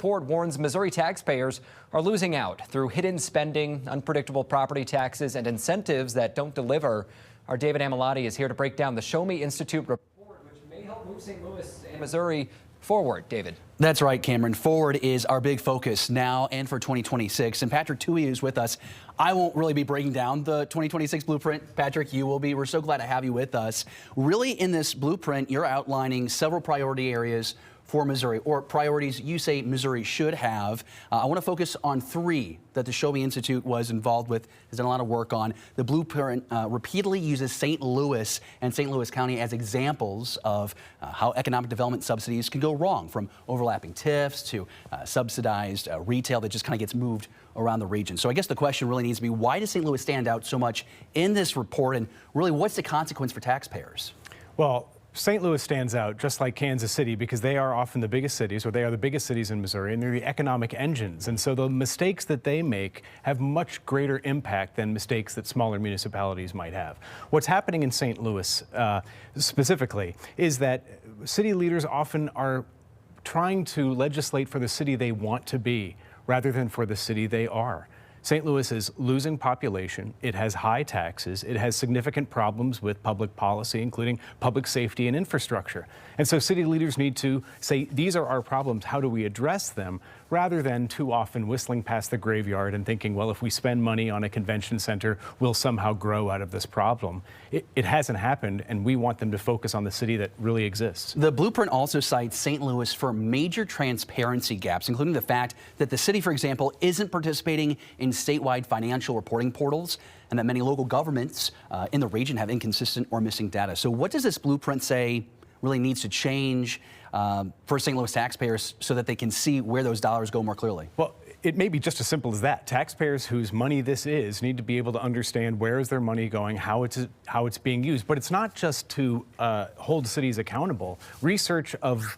Report warns Missouri taxpayers are losing out through hidden spending, unpredictable property taxes, and incentives that don't deliver. Our David Amelotti is here to break down the Show Me Institute report, which may help move St. Louis and Missouri forward. David. That's right, Cameron. Forward is our big focus now and for 2026. And Patrick Toohey is with us. I won't really be breaking down the 2026 blueprint. Patrick, you will be. We're so glad to have you with us. Really, in this blueprint, you're outlining several priority areas for Missouri, or priorities you say Missouri should have. I want to focus on three that the Show Me Institute was involved with, has done a lot of work on. The blueprint repeatedly uses St. Louis and St. Louis County as examples of how economic development subsidies can go wrong, from overlapping TIFs to subsidized retail that just kind of gets moved around the region. So I guess the question really needs to be, why does St. Louis stand out so much in this report, and really what's the consequence for taxpayers? Well, St. Louis stands out just like Kansas City because they are often the biggest cities, or they are the biggest cities in Missouri, and they're the economic engines. And so the mistakes that they make have much greater impact than mistakes that smaller municipalities might have. What's happening in St. Louis specifically is that city leaders often are trying to legislate for the city they want to be rather than for the city they are. St. Louis is losing population, it has high taxes, it has significant problems with public policy, including public safety and infrastructure. And so city leaders need to say, these are our problems, how do we address them, rather than too often whistling past the graveyard and thinking, well, if we spend money on a convention center, we'll somehow grow out of this problem. It hasn't happened, and we want them to focus on the city that really exists. The blueprint also cites St. Louis for major transparency gaps, including the fact that the city, for example, isn't participating in statewide financial reporting portals, and that many local governments in the region have inconsistent or missing data. So what does this blueprint say really needs to change for St. Louis taxpayers so that they can see where those dollars go more clearly? Well, it may be just as simple as that. Taxpayers whose money this is need to be able to understand where is their money going, how it's being used. But it's not just to hold cities accountable. Research of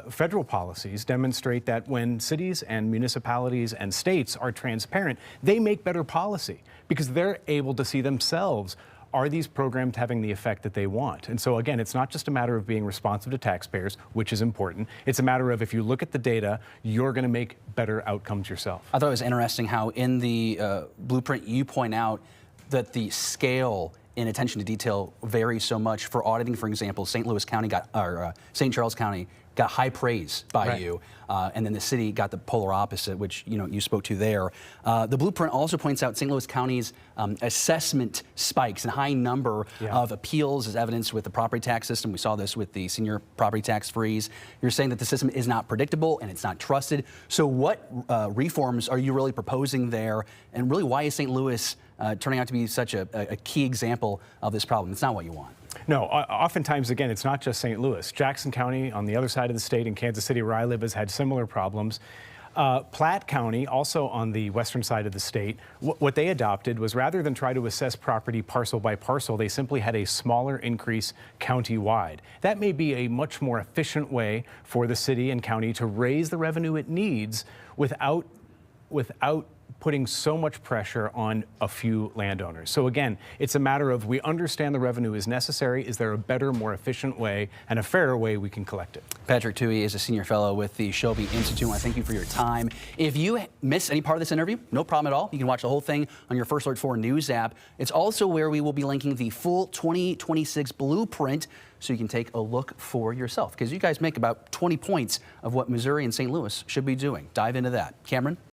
federal policies demonstrate that when cities and municipalities and states are transparent, they make better policy because they're able to see themselves, are these programs having the effect that they want? And so again, it's not just a matter of being responsive to taxpayers, which is important. It's a matter of, if you look at the data, you're going to make better outcomes yourself. I thought it was interesting how in the blueprint you point out that the scale in attention to detail varies so much. For auditing, for example, St. Louis County St. Charles County got high praise by you, and then the city got the polar opposite, which you spoke to there. The blueprint also points out St. Louis County's assessment spikes and high number of appeals as evidenced with the property tax system. We saw this with the senior property tax freeze. You're saying that the system is not predictable and it's not trusted. So what reforms are you really proposing there, and really why is St. Louis turning out to be such a key example of this problem? It's not what you want. No, oftentimes, again, it's not just St. Louis. Jackson County on the other side of the state in Kansas City, where I live, has had similar problems. Platte County, also on the western side of the state, what they adopted was, rather than try to assess property parcel by parcel, they simply had a smaller increase county-wide. That may be a much more efficient way for the city and county to raise the revenue it needs without putting so much pressure on a few landowners. So again, it's a matter of, we understand the revenue is necessary. Is there a better, more efficient way and a fairer way we can collect it? Patrick Toohey is a senior fellow with the Show Me Institute. I want to thank you for your time. If you miss any part of this interview, no problem at all. You can watch the whole thing on your First Alert 4 News app. It's also where we will be linking the full 2026 blueprint so you can take a look for yourself, because you guys make about 20 points of what Missouri and St. Louis should be doing. Dive into that. Cameron?